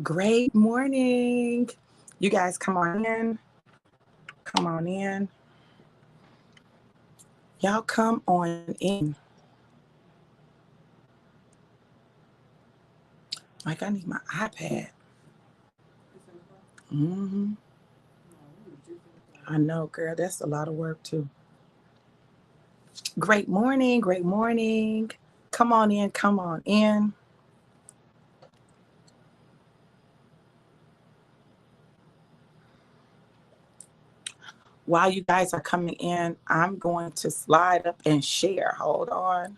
Great morning. You guys come on in. Come on in. Y'all come on in. Like I need my iPad. hmm I know, girl. That's a lot of work too. Great morning. Great morning. Come on in. Come on in. While you guys are coming in, I'm going to slide up and share. Hold on.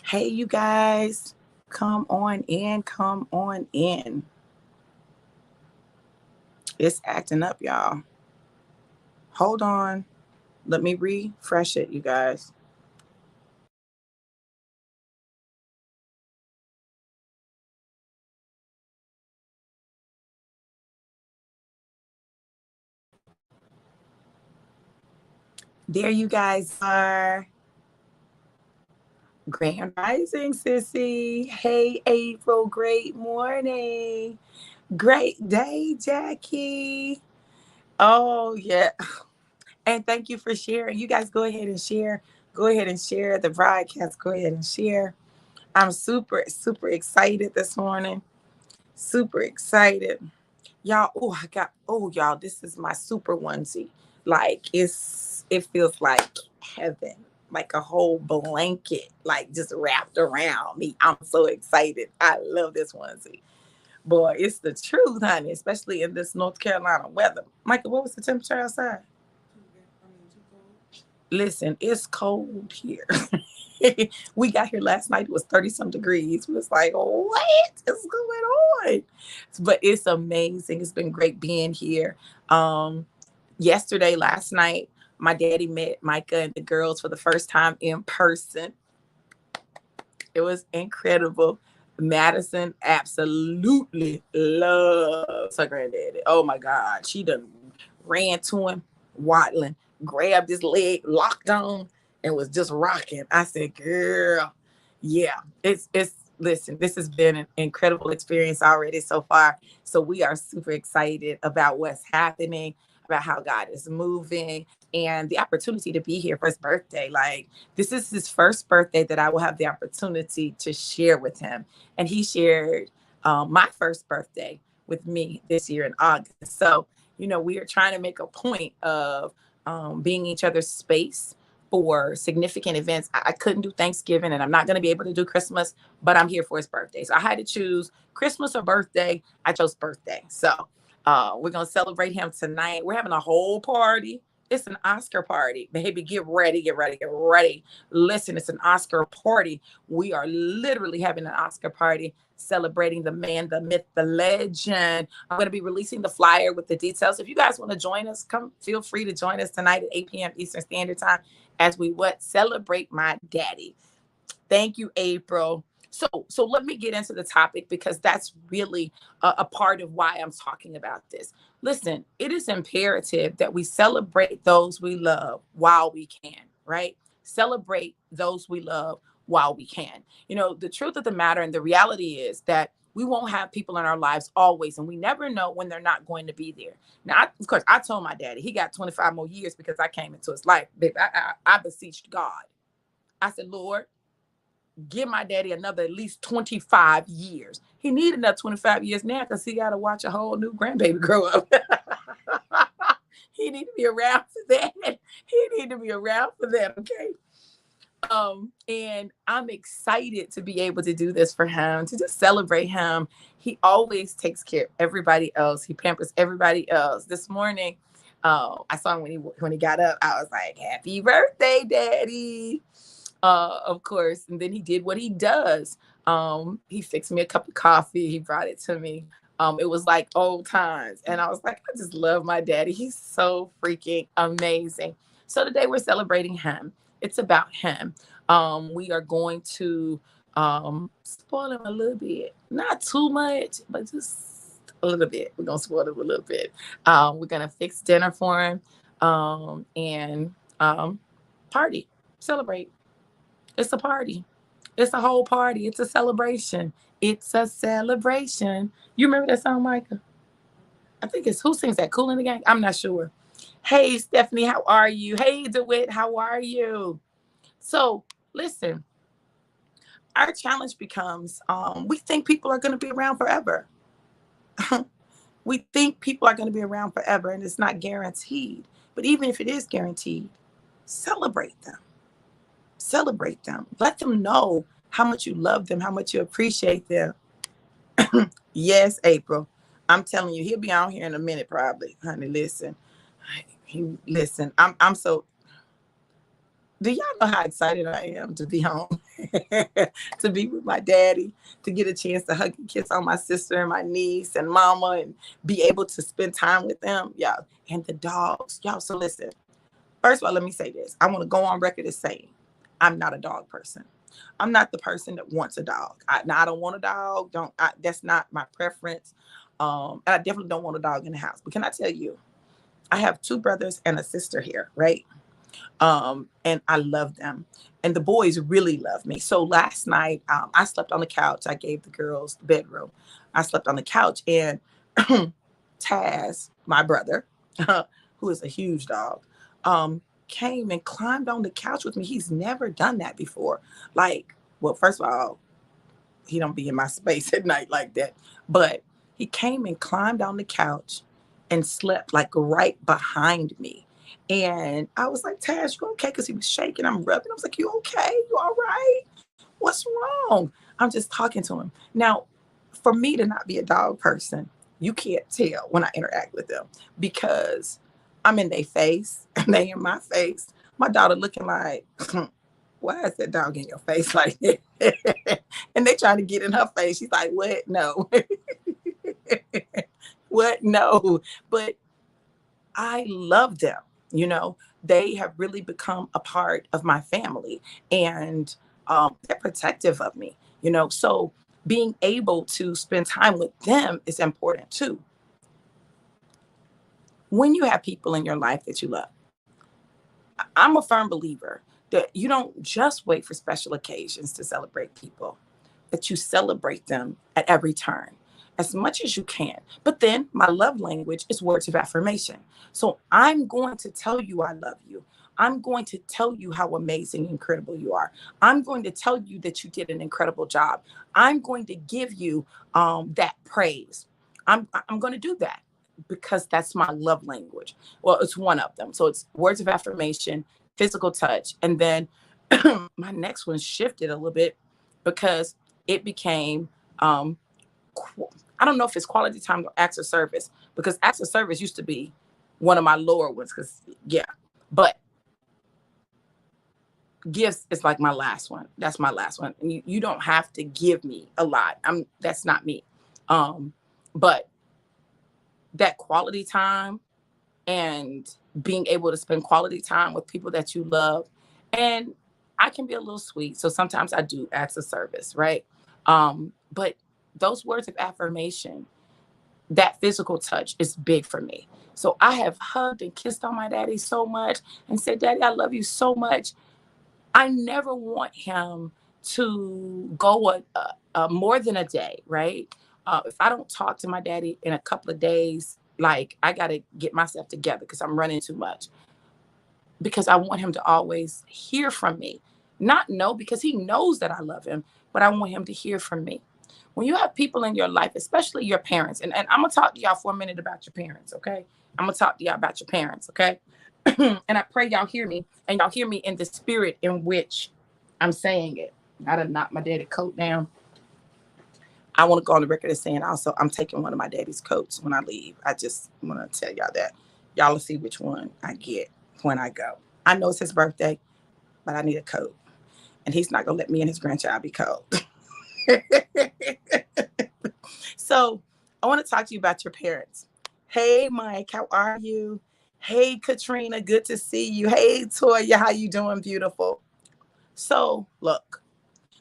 Hey, you guys. Come on in. Come on in. It's acting up, y'all. Hold on. Let me refresh it, you guys. There you guys are. Grand Rising, sissy. Hey, April. Great morning. Great day, Jackie. Oh, yeah. And thank you for sharing. You guys go ahead and share. Go ahead and share the broadcast. Go ahead and share. I'm super, super excited this morning. Super excited. Y'all, y'all, this is my super onesie. Like it feels like heaven, like a whole blanket, like just wrapped around me. I'm so excited. I love this onesie. Boy, it's the truth, honey, especially in this North Carolina weather. Michael, what was the temperature outside? Listen, it's cold here. We got here last night. It was 30 some degrees. We was like, what is going on? But it's amazing. It's been great being here. Last night, my daddy met Micah and the girls for the first time in person. It was incredible. Madison absolutely loves her granddaddy. Oh my God. She done ran to him, waddling, grabbed his leg, locked on, and was just rocking. I said, girl, yeah, it's listen, this has been an incredible experience already so far. So we are super excited about what's happening, about how God is moving, and the opportunity to be here for his birthday. Like, this is his first birthday that I will have the opportunity to share with him. And he shared my first birthday with me this year in August. So, we are trying to make a point of being each other's space for significant events. I couldn't do Thanksgiving and I'm not going to be able to do Christmas, but I'm here for his birthday. So I had to choose Christmas or birthday. I chose birthday. So we're going to celebrate him tonight. We're having a whole party. It's an Oscar party. Baby, get ready, get ready, get ready. Listen, it's an Oscar party. We are literally having an Oscar party celebrating the man, the myth, the legend. I'm going to be releasing the flyer with the details. If you guys want to join us, come feel free to join us tonight at 8 p.m. Eastern Standard Time as we celebrate my daddy. Thank you, April. So let me get into the topic because that's really a part of why I'm talking about this. Listen, it is imperative that we celebrate those we love while we can, right? Celebrate those we love while we can. The truth of the matter and the reality is that we won't have people in our lives always, and we never know when they're not going to be there. Now, of course, I told my daddy he got 25 more years because I came into his life. I beseeched God. I said, Lord, give my daddy another at least 25 years. He needed another 25 years now because he got to watch a whole new grandbaby grow up. He need to be around for that. He need to be around for that, okay? And I'm excited to be able to do this for him, to just celebrate him. He always takes care of everybody else. He pampers everybody else. This morning, I saw him when he got up. I was like, "Happy birthday, Daddy!" Of course. And then he did what he does. He fixed me a cup of coffee. He brought it to me. It was like old times, and I was like, I just love my daddy. He's so freaking amazing. So today we're celebrating him. It's about him. We are going to spoil him a little bit, not too much, but just a little bit. We're gonna spoil him a little bit. We're gonna fix dinner for him, and party, celebrate. It's a party. It's a whole party. It's a celebration. It's a celebration. You remember that song, Micah? I think it's who sings that? Cool in the Gang? I'm not sure. Hey, Stephanie, how are you? Hey, DeWitt, how are you? So, listen, our challenge becomes we think people are going to be around forever. We think people are going to be around forever, and it's not guaranteed. But even if it is guaranteed, celebrate them. Celebrate them. Let them know how much you love them, how much you appreciate them. Yes, April. I'm telling you, he'll be out here in a minute, probably. Honey, listen. Listen, I'm so. Do y'all know how excited I am to be home, to be with my daddy, to get a chance to hug and kiss on my sister and my niece and mama, and be able to spend time with them, y'all, and the dogs, y'all. So listen. First of all, let me say this. I want to go on record as saying I'm not a dog person. I'm not the person that wants a dog. I don't want a dog. That's not my preference. And I definitely don't want a dog in the house. But can I tell you, I have two brothers and a sister here, right? And I love them. And the boys really love me. So last night, I slept on the couch. I gave the girls the bedroom. I slept on the couch, and Taz, my brother, who is a huge dog, came and climbed on the couch with me. He's never done that before. Like, well, first of all, he don't be in my space at night like that. But he came and climbed on the couch and slept like right behind me. And I was like, Taz, you okay? Because he was shaking. I'm rubbing. I was like, you okay? You all right? What's wrong? I'm just talking to him. Now, for me to not be a dog person, you can't tell when I interact with them because I'm in their face and they in my face. My daughter looking like, why is that dog in your face like that? And they trying to get in her face. She's like, what? No. What? No. But I love them. You know, they have really become a part of my family, and they're protective of me, you know. So being able to spend time with them is important too. When you have people in your life that you love, I'm a firm believer that you don't just wait for special occasions to celebrate people, that you celebrate them at every turn as much as you can. But then my love language is words of affirmation. So I'm going to tell you I love you. I'm going to tell you how amazing and incredible you are. I'm going to tell you that you did an incredible job. I'm going to give you that praise. I'm going to do that because that's my love language. Well, it's one of them. So it's words of affirmation, physical touch. And then my next one shifted a little bit because it became, I don't know if it's quality time or acts of service, because acts of service used to be one of my lower ones. Because, yeah, but gifts is like my last one. That's my last one. And you don't have to give me a lot. That's not me. But that quality time and being able to spend quality time with people that you love. And I can be a little sweet. So sometimes I do acts of service, right? But those words of affirmation, that physical touch is big for me. So I have hugged and kissed on my daddy so much and said, Daddy, I love you so much. I never want him to go more than a day, right? If I don't talk to my daddy in a couple of days, like I got to get myself together because I'm running too much. Because I want him to always hear from me. Not know, because he knows that I love him, but I want him to hear from me. When you have people in your life, especially your parents, and I'm going to talk to y'all for a minute about your parents, okay? I'm going to talk to y'all about your parents, okay? And I pray y'all hear me, and y'all hear me in the spirit in which I'm saying it. I done knocked my daddy coat down. I want to go on the record as saying also, I'm taking one of my daddy's coats when I leave. I just want to tell y'all that. Y'all will see which one I get when I go. I know it's his birthday, but I need a coat. And he's not going to let me and his grandchild be cold. So I want to talk to you about your parents. Hey, Mike, how are you? Hey, Katrina, good to see you. Hey, Toya, how you doing, beautiful? So look,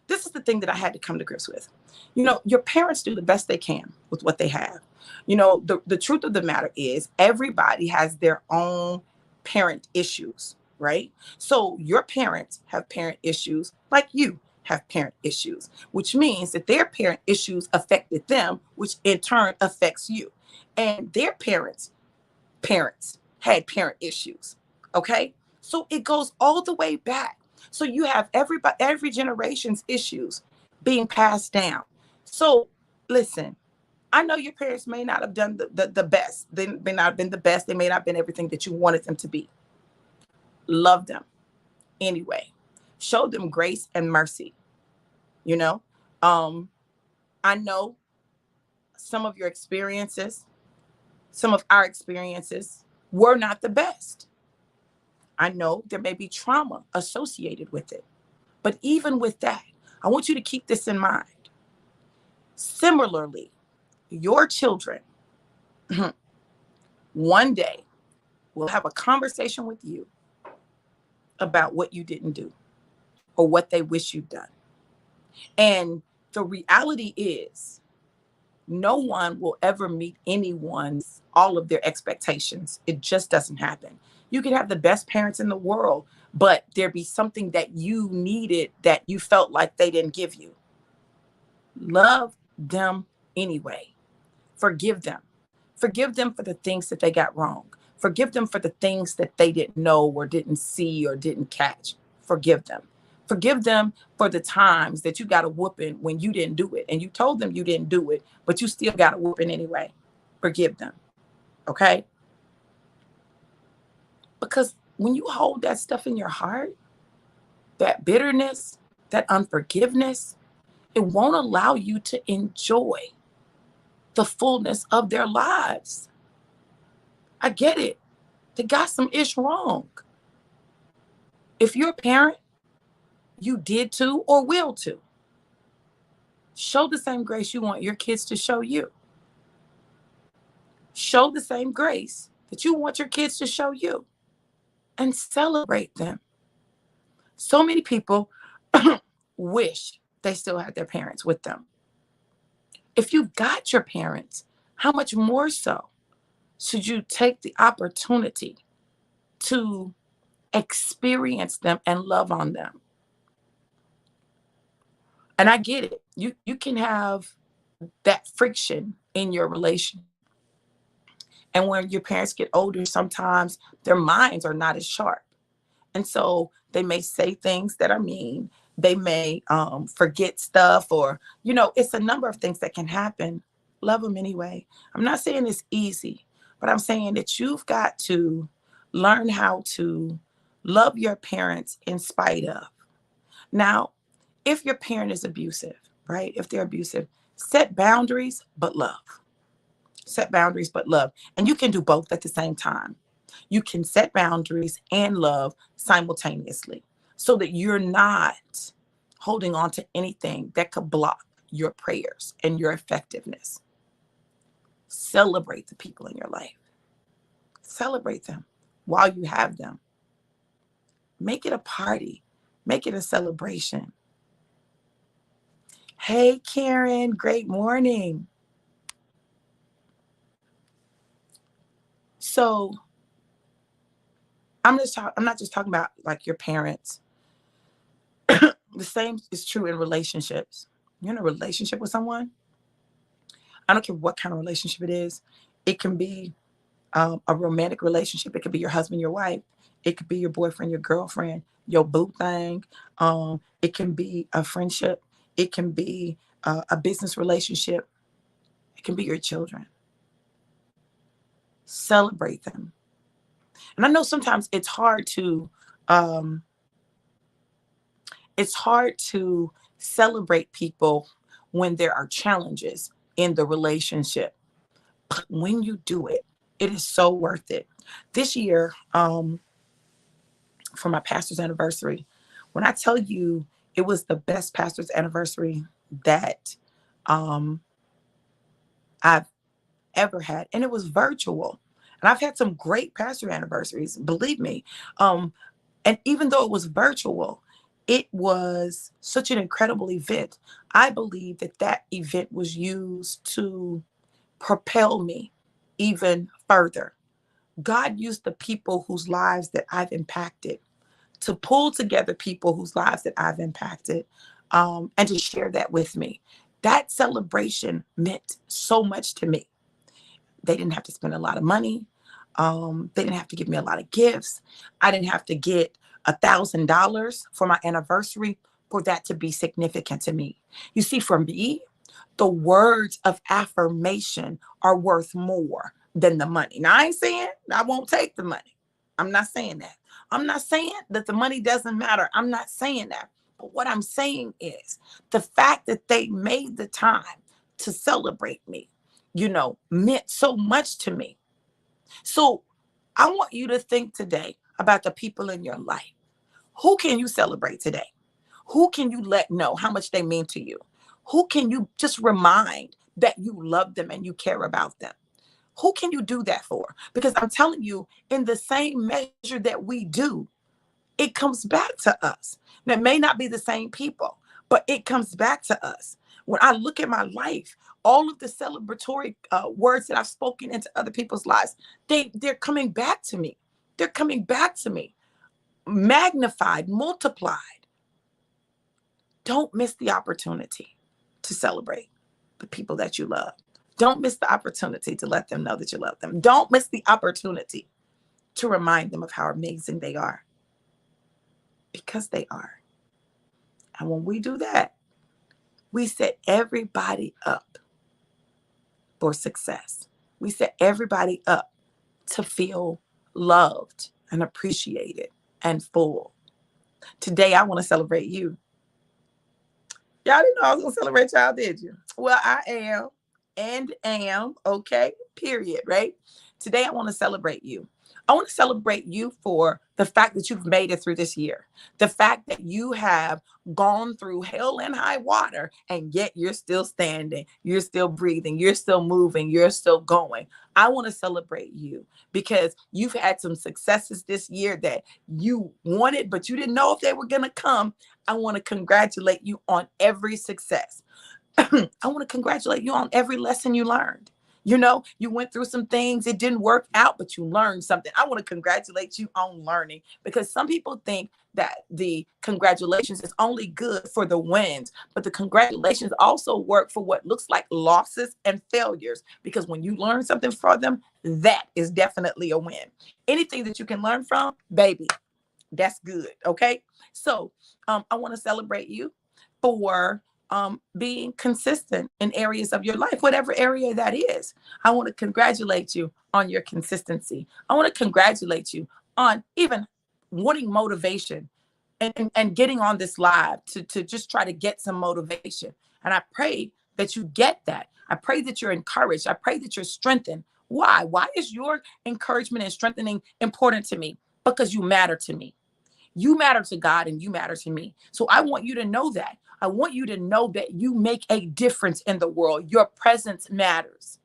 this is the thing that I had to come to grips with. Your parents do the best they can with what they have. The truth of the matter is everybody has their own parent issues, right? So your parents have parent issues like you have parent issues, which means that their parent issues affected them, which in turn affects you. And their parents had parent issues. Okay. So it goes all the way back. So you have every generation's issues being passed down. So listen, I know your parents may not have done the best. They may not have been the best. They may not have been everything that you wanted them to be. Love them anyway. Show them grace and mercy. You know, um, I know some of your experiences, some of our experiences were not the best. I know there may be trauma associated with it. But even with that, I want you to keep this in mind. Similarly, your children one day will have a conversation with you about what you didn't do or what they wish you'd done. And the reality is, no one will ever meet anyone's all of their expectations. It just doesn't happen. You could have the best parents in the world, but there be something that you needed that you felt like they didn't give you. Love them anyway. Forgive them. Forgive them for the things that they got wrong. Forgive them for the things that they didn't know or didn't see or didn't catch. Forgive them. Forgive them for the times that you got a whooping when you didn't do it and you told them you didn't do it, but you still got a whooping anyway. Forgive them. Okay? Because when you hold that stuff in your heart, that bitterness, that unforgiveness, it won't allow you to enjoy the fullness of their lives. I get it. They got some ish wrong. If you're a parent, you did to or will to. Show the same grace you want your kids to show you. Show the same grace that you want your kids to show you and celebrate them. So many people wish they still had their parents with them. If you've got your parents, how much more so should you take the opportunity to experience them and love on them? And I get it. You can have that friction in your relation. And when your parents get older, sometimes their minds are not as sharp. And so they may say things that are mean. They may forget stuff, or, it's a number of things that can happen. Love them anyway. I'm not saying it's easy, but I'm saying that you've got to learn how to love your parents in spite of. Now, if your parent is abusive, right? If they're abusive, set boundaries, but love. Set boundaries, but love. And you can do both at the same time. You can set boundaries and love simultaneously so that you're not holding on to anything that could block your prayers and your effectiveness. Celebrate the people in your life. Celebrate them while you have them. Make it a party. Make it a celebration. Hey, Karen, great morning. So I'm not just talking about like your parents. The same is true in relationships. You're in a relationship with someone. I don't care what kind of relationship it is. It can be a romantic relationship. It could be your husband, your wife. It could be your boyfriend, your girlfriend, your boo thing. It can be a friendship. It can be a business relationship. It can be your children. Celebrate them. And I know sometimes um, it's hard to celebrate people when there are challenges in the relationship. But when you do it, it is so worth it. This year, for my pastor's anniversary, when I tell you it was the best pastor's anniversary that um, I've ever had, and it was virtual. And I've had some great pastor anniversaries, believe me. Um, and even though it was virtual, it was such an incredible event. I believe that that event was used to propel me even further. God used the people whose lives that I've impacted to pull together people whose lives that I've impacted, and to share that with me. That celebration meant so much to me. They didn't have to spend a lot of money. They didn't have to give me a lot of gifts. I didn't have to get $1,000 for my anniversary for that to be significant to me. You see, for me, the words of affirmation are worth more than the money. Now, I ain't saying I won't take the money. I'm not saying that. I'm not saying that the money doesn't matter. I'm not saying that. But what I'm saying is the fact that they made the time to celebrate me, meant so much to me. So I want you to think today about the people in your life. Who can you celebrate today? Who can you let know how much they mean to you? Who can you just remind that you love them and you care about them? Who can you do that for? Because I'm telling you, in the same measure that we do, it comes back to us. And it may not be the same people, but it comes back to us. When I look at my life, all of the celebratory words that I've spoken into other people's lives, they're coming back to me. They're coming back to me, magnified, multiplied. Don't miss the opportunity to celebrate the people that you love. Don't miss the opportunity to let them know that you love them. Don't miss the opportunity to remind them of how amazing they are, because they are. And when we do that, we set everybody up for success. We set everybody up to feel loved and appreciated and full. Today, I want to celebrate you. Y'all didn't know I was going to celebrate y'all, did you? Well, I am and am, okay, period, right? Today, I want to celebrate you. I want to celebrate you for the fact that you've made it through this year, the fact that you have gone through hell and high water, and yet you're still standing, you're still breathing, you're still moving, you're still going. I want to celebrate you because you've had some successes this year that you wanted, but you didn't know if they were going to come. I want to congratulate you on every success. I want to congratulate you on every lesson you learned. You went through some things, it didn't work out, but you learned something. I want to congratulate you on learning, because some people think that the congratulations is only good for the wins, but the congratulations also work for what looks like losses and failures, because when you learn something from them, that is definitely a win. Anything that you can learn from, baby, that's good. Okay. So I want to celebrate you for being consistent in areas of your life, whatever area that is. I want to congratulate you on your consistency. I want to congratulate you on even wanting motivation and getting on this live to just try to get some motivation. And I pray that you get that. I pray that you're encouraged. I pray that you're strengthened. Why? Why is your encouragement and strengthening important to me? Because you matter to me. You matter to God and you matter to me. So I want you to know that. I want you to know that you make a difference in the world. Your presence matters.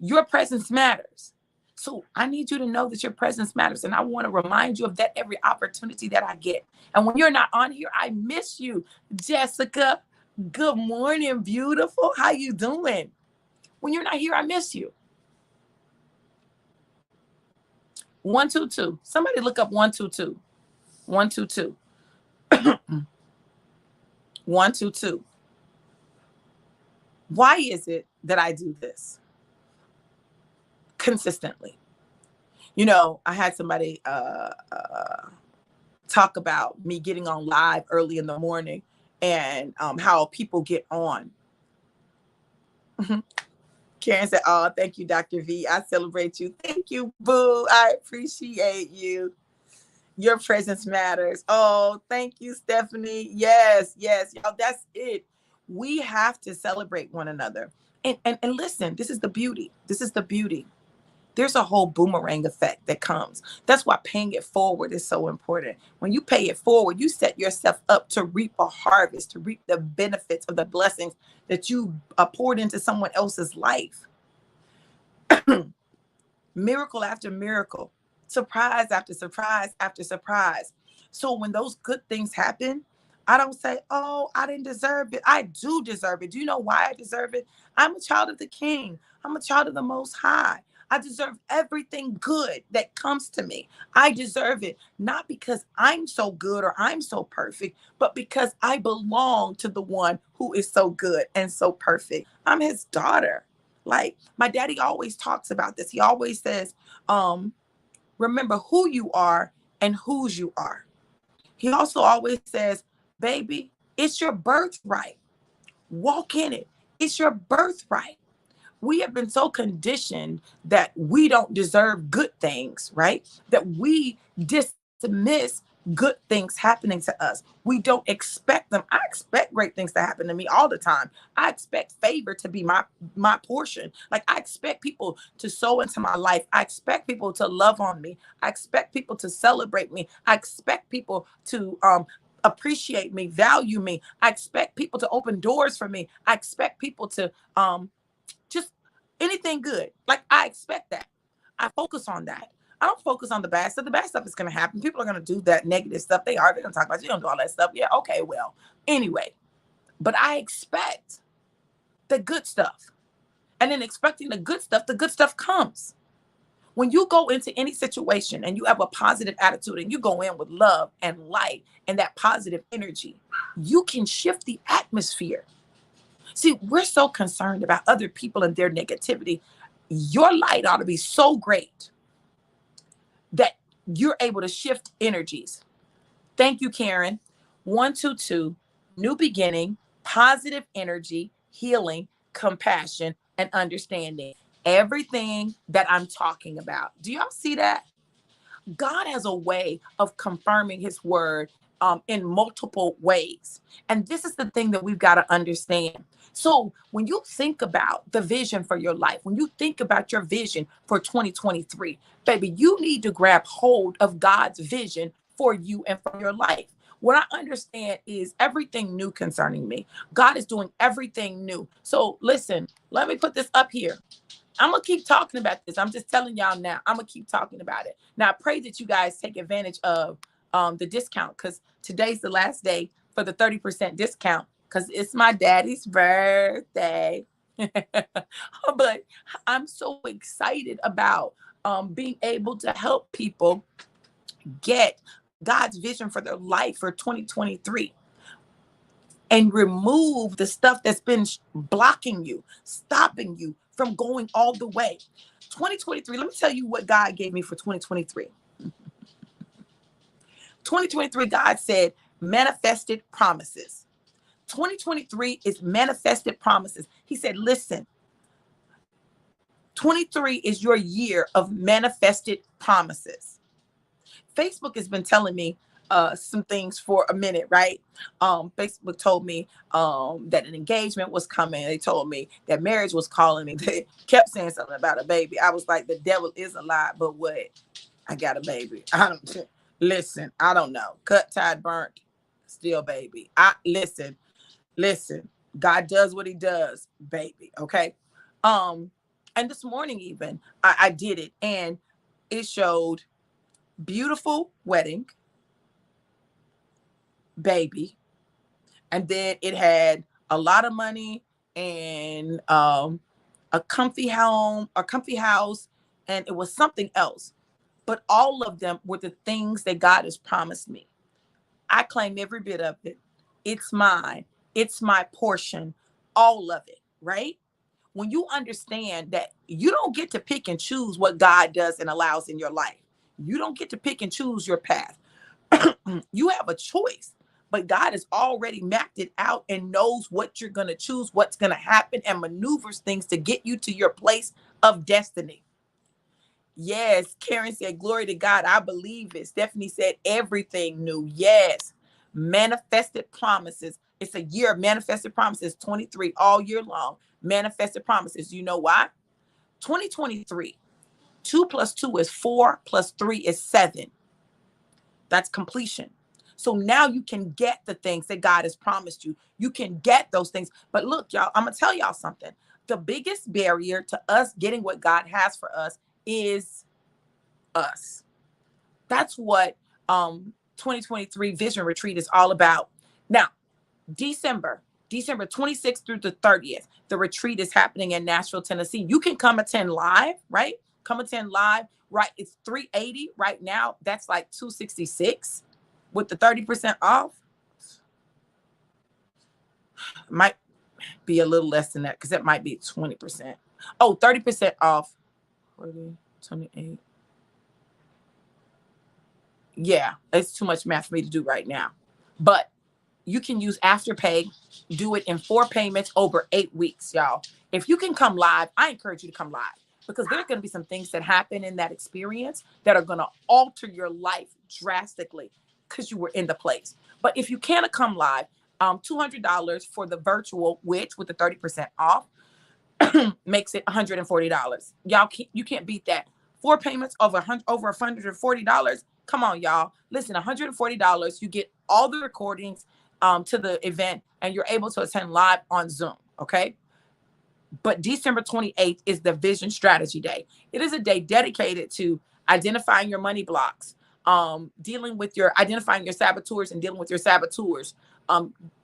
Your presence matters. So I need you to know that your presence matters. And I want to remind you of that every opportunity that I get. And when you're not on here, I miss you. Jessica, good morning, beautiful. How you doing? When you're not here, I miss you. 122. Somebody look up 122. 122. 122. Why is it that I do this consistently? I had somebody talk about me getting on live early in the morning, and how people get on. Karen said, oh, thank you, Dr. V. I celebrate you. Thank you, boo. I appreciate you. Your presence matters. Oh, thank you, Stephanie. Yes, y'all, that's it. We have to celebrate one another. And listen, this is the beauty. This is the beauty. There's a whole boomerang effect that comes. That's why paying it forward is so important. When you pay it forward, you set yourself up to reap a harvest, to reap the benefits of the blessings that you poured into someone else's life. Miracle after miracle, surprise after surprise after surprise. So when those good things happen, I don't say, oh, I didn't deserve it. I do deserve it. Do you know why I deserve it? I'm a child of the King. I'm a child of the Most High. I deserve everything good that comes to me. I deserve it, not because I'm so good or I'm so perfect, but because I belong to the one who is so good and so perfect. I'm his daughter. Like my daddy always talks about this. He always says, remember who you are and whose you are. He also always says, baby, it's your birthright. Walk in it. It's your birthright. We have been so conditioned that we don't deserve good things, right? That we dismiss good things happening to us. We don't expect them. I expect great things to happen to me all the time. I expect favor to be my portion. Like I expect people to sow into my life. I expect people to love on me. I expect people to celebrate me. I expect people to appreciate me, value me. I expect people to open doors for me. I expect people to just anything good. Like I expect that. I focus on that. I don't focus on the bad stuff. The bad stuff is going to happen. People are going to do that negative stuff. They're going to talk about you. Don't do all that stuff. Yeah. Okay. Well, anyway, but I expect the good stuff, and then expecting the good stuff comes. When you go into any situation and you have a positive attitude and you go in with love and light and that positive energy, you can shift the atmosphere. See, we're so concerned about other people and their negativity. Your light ought to be so great that you're able to shift energies. Thank you, Karen. 122, new beginning, positive energy, healing, compassion, and understanding. Everything that I'm talking about. Do y'all see that? God has a way of confirming his word in multiple ways. And this is the thing that we've got to understand. So when you think about the vision for your life, when you think about your vision for 2023, baby, you need to grab hold of God's vision for you and for your life. What I understand is everything new concerning me. God is doing everything new. So listen, let me put this up here. I'm going to keep talking about this. I'm just telling y'all now. I'm going to keep talking about it. Now, I pray that you guys take advantage of the discount because today's the last day for the 30% discount because it's my daddy's birthday. But I'm so excited about being able to help people get God's vision for their life for 2023. And remove the stuff that's been blocking you, stopping you from going all the way. 2023, let me tell you what God gave me for 2023. 2023, God said, manifested promises. 2023 is manifested promises. He said, listen, 23 is your year of manifested promises. Facebook has been telling me some things for a minute, right? Facebook told me that an engagement was coming. They told me that marriage was calling me. They kept saying something about a baby. I was like, the devil is a lie, but what? I got a baby. I don't know. Cut, tied, burnt, still baby. Listen. God does what he does, baby. Okay. And this morning even I did it, and it showed beautiful wedding, baby, and then it had a lot of money and a comfy home, a comfy house, and it was something else. But all of them were the things that God has promised me. I claim every bit of it. It's mine. It's my portion. All of it, right? When you understand that you don't get to pick and choose what God does and allows in your life. You don't get to pick and choose your path. You have a choice, but God has already mapped it out and knows what you're going to choose, what's going to happen, and maneuvers things to get you to your place of destiny. Yes, Karen said, glory to God. I believe it. Stephanie said, everything new. Yes. Manifested promises. It's a year of manifested promises, 23 all year long. Manifested promises. You know why? 2023, 2 plus 2 is 4 plus 3 is 7. That's completion. So now you can get the things that God has promised you. You can get those things. But look, y'all, I'm going to tell y'all something. The biggest barrier to us getting what God has for us is us. That's what 2023 Vision Retreat is all about. Now, December 26th through the 30th, the retreat is happening in Nashville, Tennessee. You can come attend live, right? Come attend live, right? It's $380 right now. That's like $266 with the 30% off. Might be a little less than that because that might be 20%. Oh, 30% off. 40, 28. Yeah, it's too much math for me to do right now. But you can use Afterpay, do it in 4 payments over 8 weeks, y'all. If you can come live, I encourage you to come live because there are going to be some things that happen in that experience that are going to alter your life drastically because you were in the place. But if you can't come live, $200 for the virtual, which with the 30% off makes it $140. Y'all, you can't beat that. 4 payments over $140. Come on, y'all. Listen, $140. You get all the recordings to the event, and you're able to attend live on Zoom. Okay. But December 28th is the Vision Strategy Day. It is a day dedicated to identifying your money blocks, identifying your saboteurs and dealing with your saboteurs,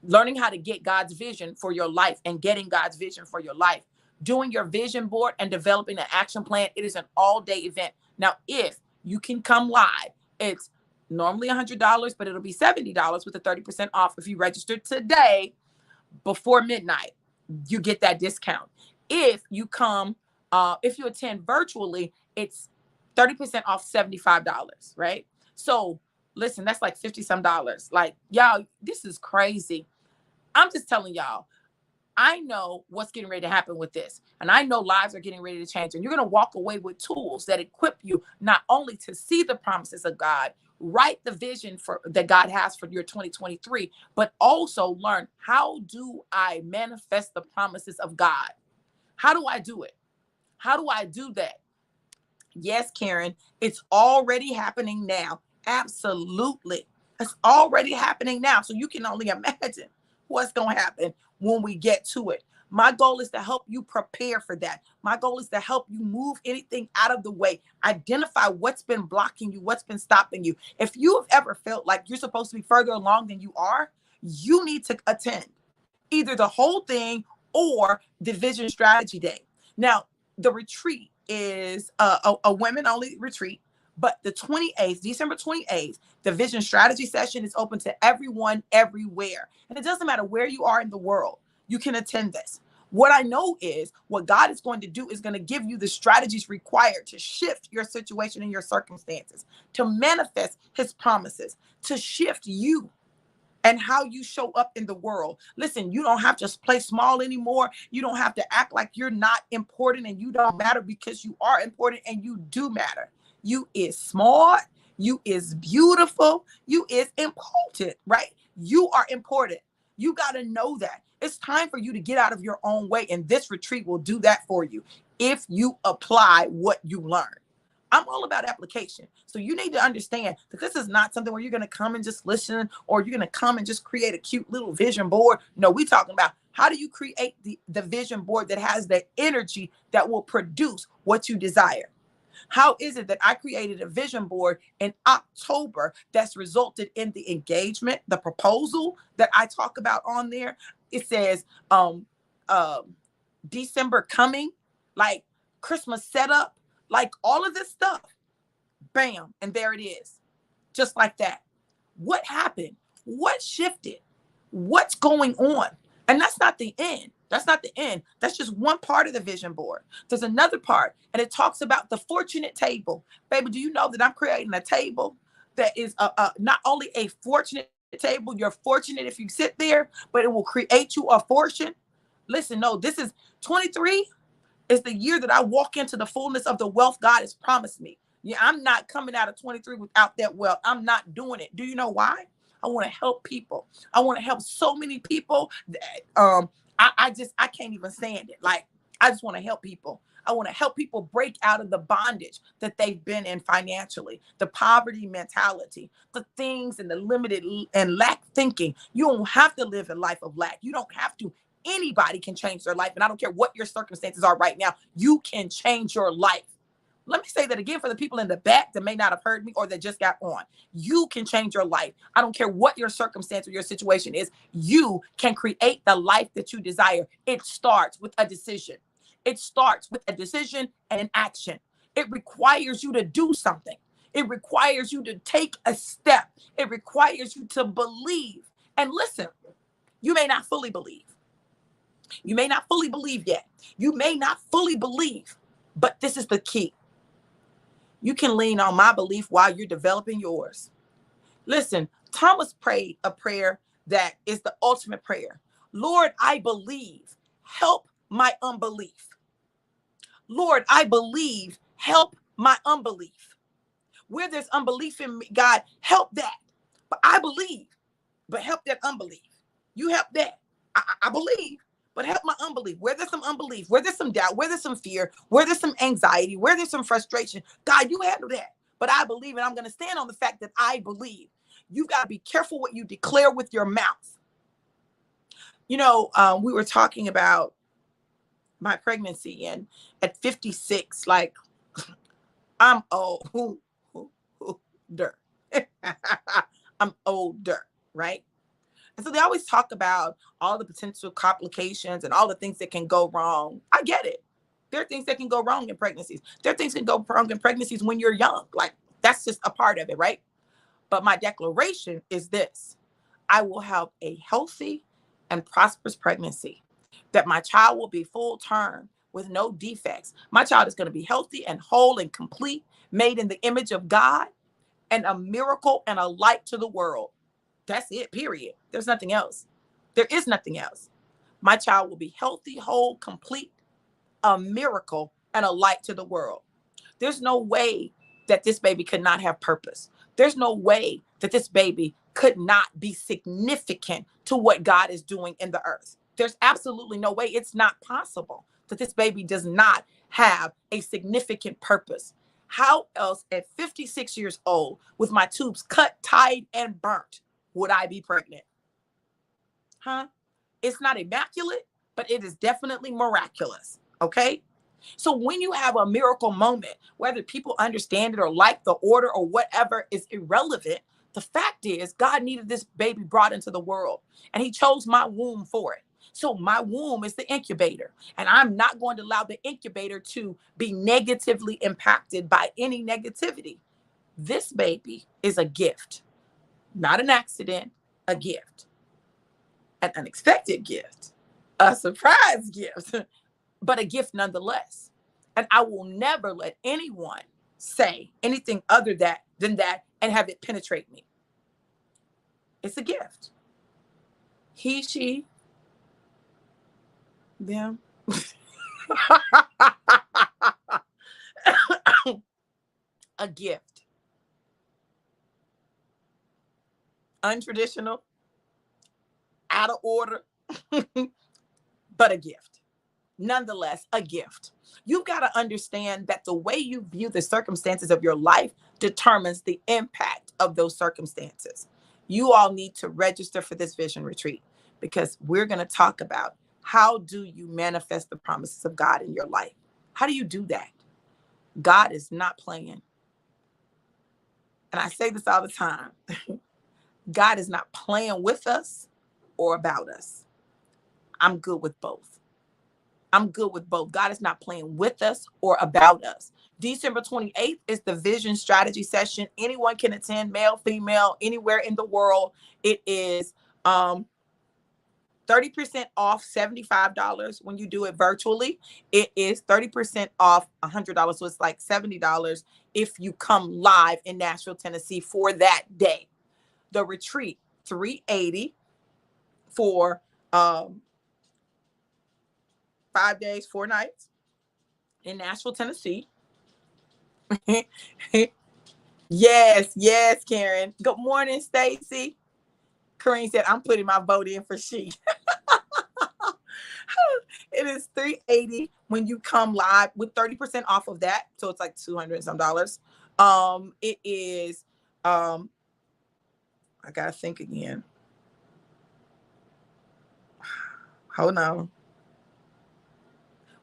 learning how to get God's vision for your life and getting God's vision for your life, doing your vision board and developing an action plan. It is an all-day event. Now, if you can come live, it's normally $100, but it'll be $70 with the 30% off if you register today before midnight. You get that discount. If you come, if you attend virtually, it's 30% off $75, right? So listen, that's like 50 some dollars. Like, y'all, this is crazy. I'm just telling y'all, I know what's getting ready to happen with this. And I know lives are getting ready to change. And you're going to walk away with tools that equip you not only to see the promises of God, write the vision that God has for your 2023, but also learn, how do I manifest the promises of God? How do I do it? How do I do that? Yes, Karen, it's already happening now. Absolutely. It's already happening now. So you can only imagine what's going to happen when we get to it. My goal is to help you prepare for that. My goal is to help you move anything out of the way. Identify what's been blocking you, what's been stopping you. If you have ever felt like you're supposed to be further along than you are, you need to attend either the whole thing or the Vision Strategy Day. Now, the retreat is a women-only retreat, but the 28th, December 28th, the Vision Strategy session is open to everyone, everywhere. And it doesn't matter where you are in the world, you can attend this. What I know is what God is going to do is going to give you the strategies required to shift your situation and your circumstances, to manifest his promises, to shift you and how you show up in the world. Listen, you don't have to play small anymore. You don't have to act like you're not important and you don't matter, because you are important and you do matter. You is smart. You is beautiful. You is important, right? You are important. You got to know that. It's time for you to get out of your own way. And this retreat will do that for you if you apply what you learn. I'm all about application. So you need to understand that this is not something where you're going to come and just listen, or you're going to come and just create a cute little vision board. No, we're talking about how do you create the vision board that has the energy that will produce what you desire. How is it that I created a vision board in October that's resulted in the engagement, the proposal that I talk about on there? It says December coming, like Christmas setup, like all of this stuff. Bam. And there it is. Just like that. What happened? What shifted? What's going on? And that's not the end. That's not the end. That's just one part of the vision board. There's another part, and it talks about the fortunate table. Baby, do you know that I'm creating a table that is not only a fortunate table. You're fortunate if you sit there, but it will create you a fortune. Listen, no, this is 23 is the year that I walk into the fullness of the wealth God has promised me. Yeah, I'm not coming out of 23 without that wealth. I'm not doing it. Do you know why? I want to help people. I want to help so many people that I can't even stand it. Like, I just want to help people. I want to help people break out of the bondage that they've been in financially, the poverty mentality, the things and the limited and lack thinking. You don't have to live a life of lack. You don't have to. Anybody can change their life. And I don't care what your circumstances are right now. You can change your life. Let me say that again for the people in the back that may not have heard me or that just got on. You can change your life. I don't care what your circumstance or your situation is. You can create the life that you desire. It starts with a decision. It starts with a decision and an action. It requires you to do something. It requires you to take a step. It requires you to believe. And listen, you may not fully believe. You may not fully believe yet. You may not fully believe, but this is the key. You can lean on my belief while you're developing yours. Listen, Thomas prayed a prayer that is the ultimate prayer. Lord, I believe. Help my unbelief. Lord, I believe. Help my unbelief. Where there's unbelief in me, God, help that. But I believe, but help that unbelief. You help that. I believe, but help my unbelief. Where there's some unbelief, where there's some doubt, where there's some fear, where there's some anxiety, where there's some frustration, God, you handle that. But I believe, and I'm going to stand on the fact that I believe. You've got to be careful what you declare with your mouth. You know, we were talking about my pregnancy, and at 56, like, I'm older. I'm older, right? And so they always talk about all the potential complications and all the things that can go wrong. I get it. There are things that can go wrong in pregnancies. There are things that can go wrong in pregnancies when you're young. Like, that's just a part of it, right? But my declaration is this: I will have a healthy and prosperous pregnancy, that my child will be full term with no defects. My child is going to be healthy and whole and complete, made in the image of God, and a miracle and a light to the world. That's it, period. There's nothing else. There is nothing else. My child will be healthy, whole, complete, a miracle, and a light to the world. There's no way that this baby could not have purpose. There's no way that this baby could not be significant to what God is doing in the earth. There's absolutely no way. It's not possible that this baby does not have a significant purpose. How else at 56 years old, with my tubes cut, tied, and burnt, would I be pregnant? Huh? It's not immaculate, but it is definitely miraculous. Okay? So when you have a miracle moment, whether people understand it or like the order or whatever is irrelevant, the fact is God needed this baby brought into the world, and he chose my womb for it. So my womb is the incubator, and I'm not going to allow the incubator to be negatively impacted by any negativity. This baby is a gift, not an accident, a gift, an unexpected gift, a surprise gift, but a gift nonetheless. And I will never let anyone say anything other than that and have it penetrate me. It's a gift. He, she, them. A gift. Untraditional, out of order, but a gift. Nonetheless, a gift. You've got to understand that the way you view the circumstances of your life determines the impact of those circumstances. You all need to register for this vision retreat, because we're going to talk about how do you manifest the promises of God in your life? How do you do that? God is not playing. And I say this all the time. God is not playing with us or about us. I'm good with both. I'm good with both. God is not playing with us or about us. December 28th is the vision strategy session. Anyone can attend, male, female, anywhere in the world. It is 30% off $75 when you do it virtually. It is 30% off $100. So it's like $70 if you come live in Nashville, Tennessee for that day. The retreat $380 for 5 days, 4 nights in Nashville, Tennessee. Yes, Karen. Good morning, Stacy. Kareem said, I'm putting my vote in for she. It is $380 when you come live with 30% off of that. So it's like $200 and some dollars. It is, I gotta think again. Hold on.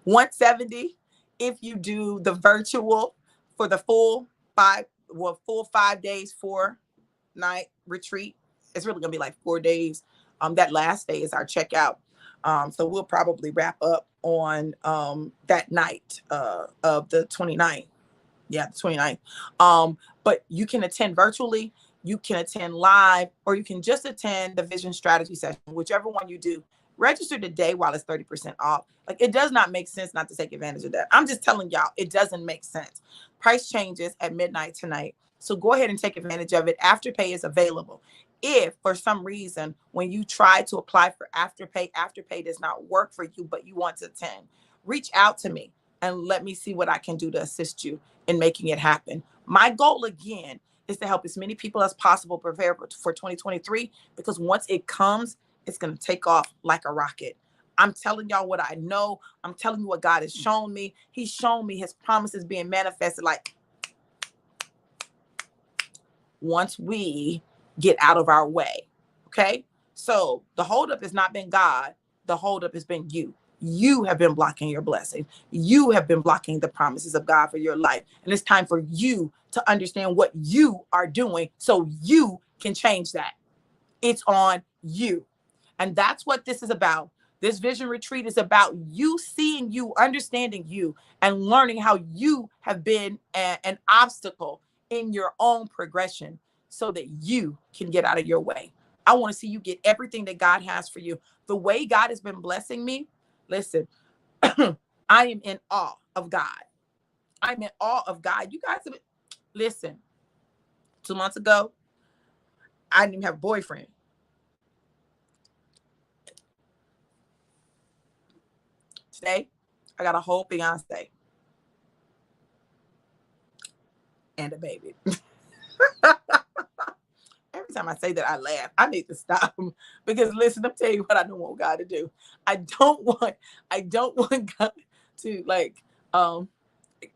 $170 if you do the virtual for the full 5 days, 4-night retreat. It's really gonna be like 4 days. That last day is our checkout. So we'll probably wrap up on that night of the 29th. Yeah, the 29th. But you can attend virtually, you can attend live, or you can just attend the vision strategy session, whichever one you do. Register today while it's 30% off. Like, it does not make sense not to take advantage of that. I'm just telling y'all, it doesn't make sense. Price changes at midnight tonight. So go ahead and take advantage of it. Afterpay is available. If for some reason, when you try to apply for Afterpay does not work for you, but you want to attend, reach out to me and let me see what I can do to assist you in making it happen. My goal, again, is to help as many people as possible prepare for 2023, because once it comes, it's going to take off like a rocket. I'm telling y'all what I know. I'm telling you what God has shown me. He's shown me his promises being manifested, like, once we get out of our way. Okay. So the holdup has not been God. The holdup has been you. You have been blocking your blessing. You have been blocking the promises of God for your life. And it's time for you to understand what you are doing so you can change that. It's on you. And that's what this is about. This vision retreat is about you seeing you, understanding you, and learning how you have been an obstacle in your own progression so that you can get out of your way. I want to see you get everything that God has for you. The way God has been blessing me, listen, I am in awe of God. I'm in awe of God. You guys, listen, 2 months ago, I didn't even have a boyfriend. Today, I got a whole fiance and a baby. Every time I say that, I laugh. I need to stop, because listen, I'm telling you what I don't want God to do. I don't want God to, like,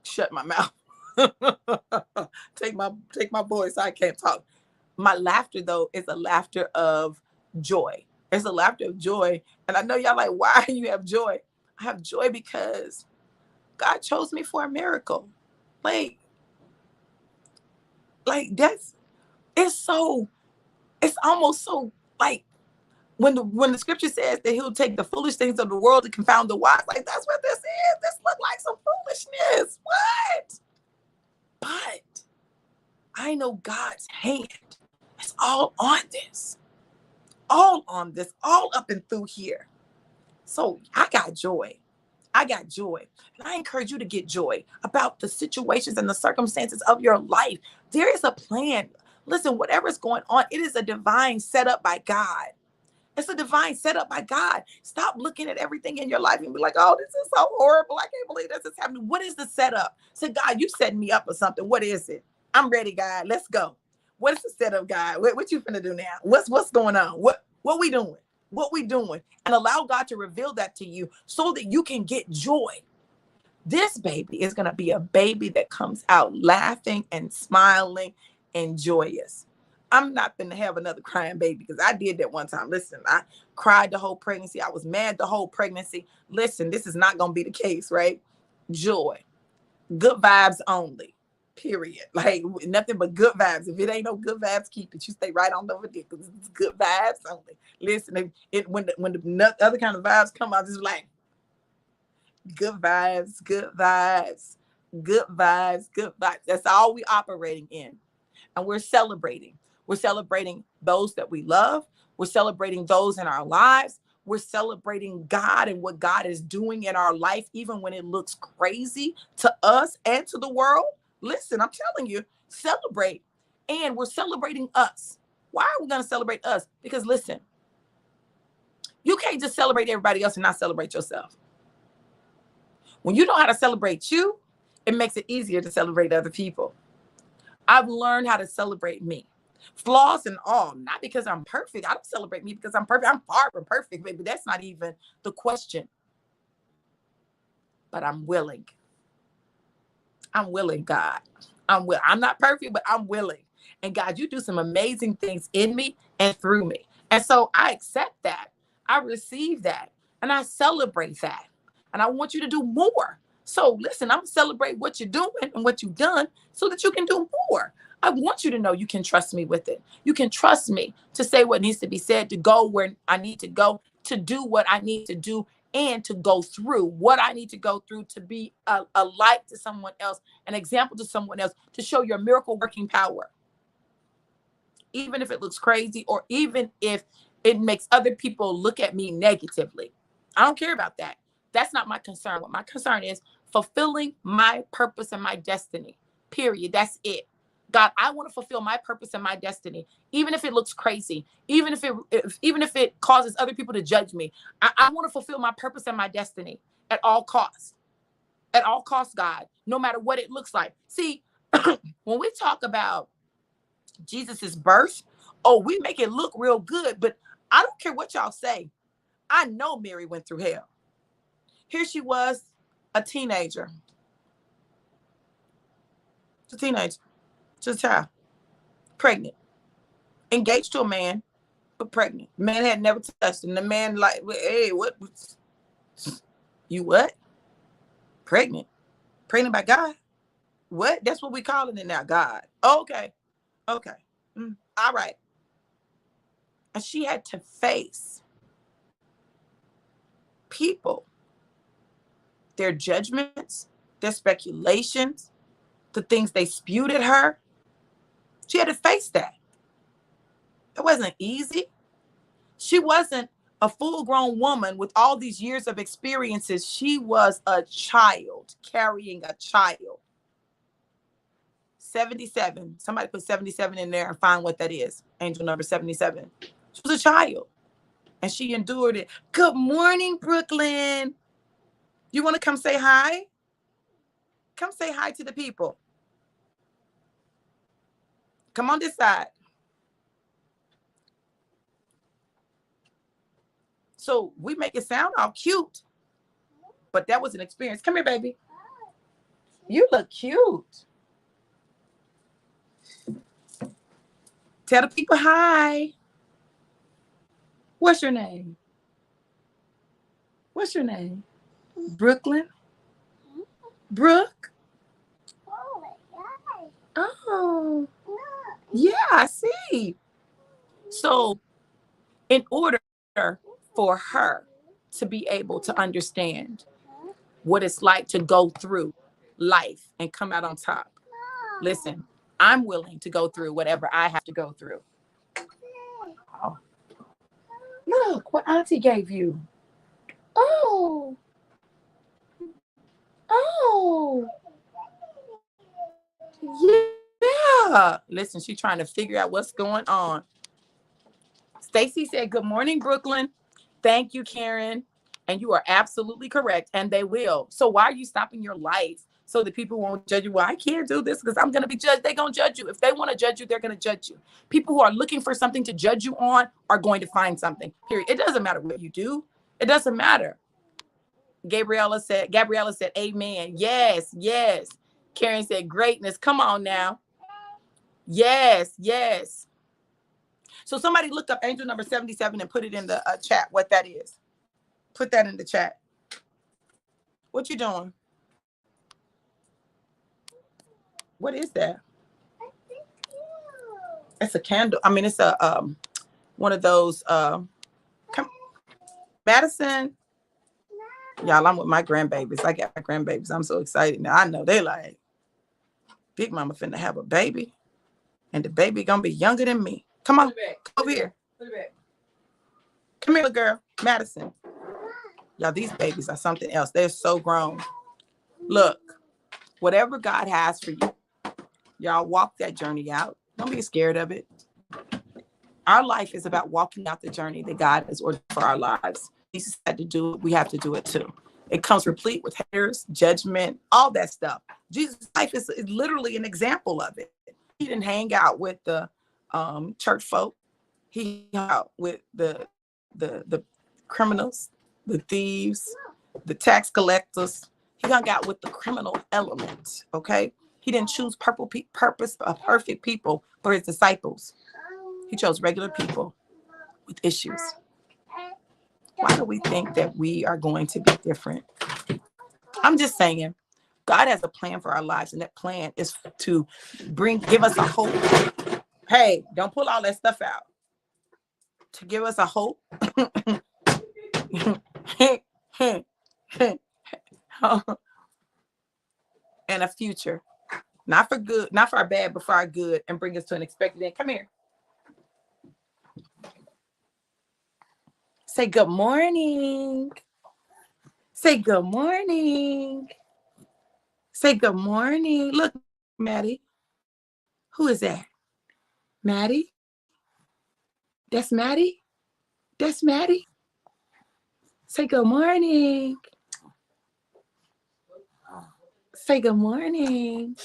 shut my mouth. take my voice so I can't talk. My laughter, though, is a laughter of joy. It's a laughter of joy. And I know y'all like, why do you have joy? I have joy because God chose me for a miracle. Like that's, it's almost so, like, when the scripture says that he'll take the foolish things of the world to confound the wise, like, that's what this is. This look like some foolishness. What? But I know God's hand is all on this, all up and through here. So I got joy. I got joy. And I encourage you to get joy about the situations and the circumstances of your life. There is a plan. Listen, whatever's going on, it is a divine setup by God. It's a divine setup by God. Stop looking at everything in your life and be like, oh, this is so horrible. I can't believe this is happening. What is the setup? Say, God, you setting me up for something. What is it? I'm ready, God. Let's go. What is the setup, God? What you finna do now? What's going on? What we doing? What we doing? And allow God to reveal that to you so that you can get joy. This baby is going to be a baby that comes out laughing and smiling and joyous. I'm not going to have another crying baby, because I did that one time. Listen, I cried the whole pregnancy. I was mad the whole pregnancy. Listen, this is not going to be the case, right? Joy. Good vibes only. Period. Like, nothing but good vibes. If it ain't no good vibes, keep it. You stay right on over there, because it's good vibes only. Listen, when the other kind of vibes come out, just like, good vibes, good vibes, good vibes, good vibes. That's all we operating in. And we're celebrating. We're celebrating those that we love. We're celebrating those in our lives. We're celebrating God and what God is doing in our life, even when it looks crazy to us and to the world. Listen, I'm telling you, celebrate. And we're celebrating us. Why are we going to celebrate us? Because listen, you can't just celebrate everybody else and not celebrate yourself. When you know how to celebrate you, it makes it easier to celebrate other people. I've learned how to celebrate me. Flaws and all, not because I'm perfect. I don't celebrate me because I'm perfect. I'm far from perfect, baby. That's not even the question. But I'm willing. I'm willing, God. I'm not perfect, but I'm willing. And God, you do some amazing things in me and through me. And so I accept that. I receive that. And I celebrate that. And I want you to do more. So listen, I'm going to celebrate what you're doing and what you've done so that you can do more. I want you to know you can trust me with it. You can trust me to say what needs to be said, to go where I need to go, to do what I need to do, and to go through what I need to go through, to be a light to someone else, an example to someone else, to show your miracle working power. Even if it looks crazy, or even if it makes other people look at me negatively. I don't care about that. That's not my concern. What my concern is fulfilling my purpose and my destiny. Period. That's it. God, I want to fulfill my purpose and my destiny, even if it looks crazy, even if it causes other people to judge me. I want to fulfill my purpose and my destiny at all costs. At all costs, God, no matter what it looks like. See, when we talk about Jesus's birth, oh, we make it look real good, but I don't care what y'all say. I know Mary went through hell. Here she was, a teenager. Just a teenager. Just a child. Pregnant. Engaged to a man, but pregnant. The man had never touched her. And the man like, hey, what? You what? Pregnant. Pregnant by God? What? That's what we calling it now, God. Okay. Okay. All right. And she had to face people, their judgments, their speculations, the things they spewed at her. She had to face that. It wasn't easy. She wasn't a full-grown woman with all these years of experiences. She was a child carrying a child. 77. Somebody put 77 in there and find what that is. Angel number 77. She was a child and she endured it. Good morning, Brooklyn. You want to come say hi? Come say hi to the people. Come on this side. So we make it sound all cute, but that was an experience. Come here, baby. You look cute. Tell the people hi. What's your name? What's your name? Brooklyn? Brooke? Oh, yeah, I see. So in order for her to be able to understand what it's like to go through life and come out on top, listen, I'm willing to go through whatever I have to go through. Oh. Look what Auntie gave you. Oh. Oh. Yeah. Listen, she's trying to figure out what's going on. Stacy said, good morning, Brooklyn. Thank you, Karen. And you are absolutely correct. And they will. So why are you stopping your life so that people won't judge you? Well, I can't do this because I'm going to be judged. They're going to judge you. If they want to judge you, they're going to judge you. People who are looking for something to judge you on are going to find something. Period. It doesn't matter what you do. It doesn't matter. Gabriella said, amen. Yes, yes. Karen said, greatness. Come on now. Yes, yes. So somebody look up angel number 77 and put it in the chat, what that is. Put that in the chat. What you doing? What is that? It's a candle. I mean, it's a one of those Madison. Y'all, I'm with my grandbabies. I got my grandbabies. I'm so excited now. I know they like, Big Mama finna have a baby, and the baby gonna be younger than me. Come on, come over here. Come here, little girl, Madison. Y'all, these babies are something else. They're so grown. Look, whatever God has for you, y'all walk that journey out. Don't be scared of it. Our life is about walking out the journey that God has ordered for our lives. Jesus had to do it. We have to do it too. It comes replete with haters, judgment, all that stuff. Jesus' life is literally an example of it. He didn't hang out with the church folk. He hung out with the criminals, the thieves, the tax collectors. He hung out with the criminal element. Okay, he didn't choose perfect people for his disciples. He chose regular people with issues. Why do we think that we are going to be different? I'm just saying, God has a plan for our lives, and that plan is to give us a hope. Hey, don't pull all that stuff out. To give us a hope and a future. Not for good, not for our bad, but for our good, and bring us to an expected end. Come here. Say good morning. Say good morning. Say good morning. Look, Maddie. Who is that? Maddie? That's Maddie? That's Maddie? Say good morning. Say good morning.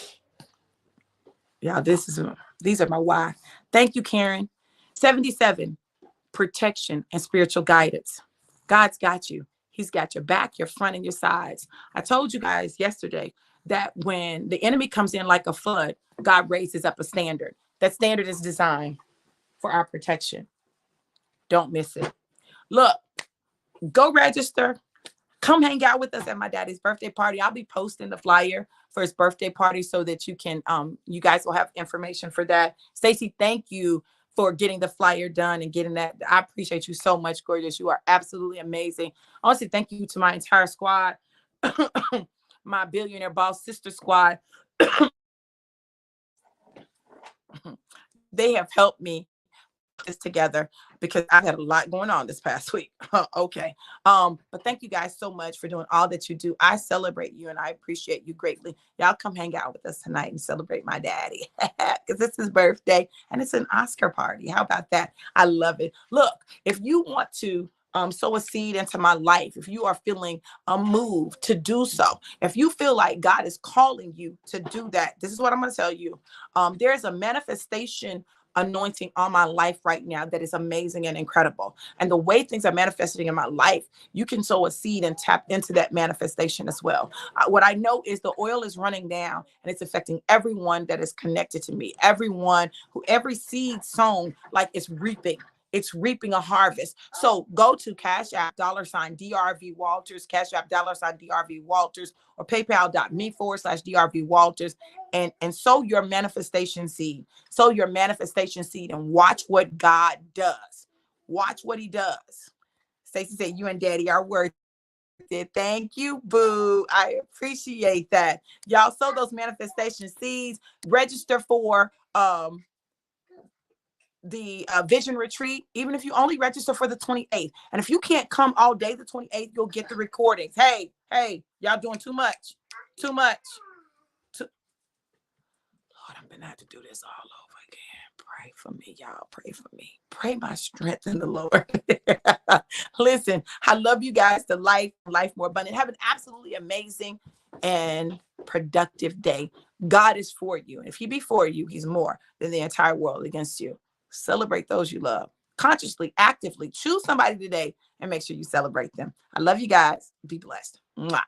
Y'all, these are my why. Thank you, Karen. 77, protection and spiritual guidance. God's got you. He's got your back, your front, and your sides. I told you guys yesterday that when the enemy comes in like a flood, God raises up a standard. That standard is designed for our protection. Don't miss it. Look, go register. Come hang out with us at my daddy's birthday party. I'll be posting the flyer for his birthday party so that you guys will have information for that. Stacy, thank you for getting the flyer done and getting that. I appreciate you so much, gorgeous. You are absolutely amazing. Honestly, thank you to my entire squad, my Billionaire Boss Sister Squad. They have helped me this together because I had a lot going on this past week. Okay. But thank you guys so much for doing all that you do. I celebrate you and I appreciate you greatly. Y'all come hang out with us tonight and celebrate my daddy because it's his birthday and it's an Oscar party. How about that? I love it. Look, if you want to sow a seed into my life, if you are feeling moved to do so, if you feel like God is calling you to do that, this is what I'm going to tell you. There's a manifestation anointing on my life right now that is amazing and incredible. And the way things are manifesting in my life, you can sow a seed and tap into that manifestation as well. What I know is the oil is running down and it's affecting everyone that is connected to me. Every seed sown, like it's reaping. It's reaping a harvest. So go to Cash App $DRV Walters, Cash App $DRV Walters, or PayPal.me/DRV Walters, and sow your manifestation seed. Sow your manifestation seed and watch what God does. Watch what he does. Stacey said, you and Daddy are worth it. Thank you, boo. I appreciate that. Y'all sow those manifestation seeds. Register for the vision retreat, even if you only register for the 28th. And if you can't come all day the 28th, you'll get the recordings. Hey, y'all doing too much. Lord, I'm gonna have to do this all over again. Pray for me, y'all. Pray for me. Pray my strength in the Lord. Listen, I love you guys to life more abundant. Have an absolutely amazing and productive day. God is for you. And if he be for you, he's more than the entire world against you. Celebrate those you love. Consciously, actively choose somebody today and make sure you celebrate them. I love you guys. Be blessed. Mwah.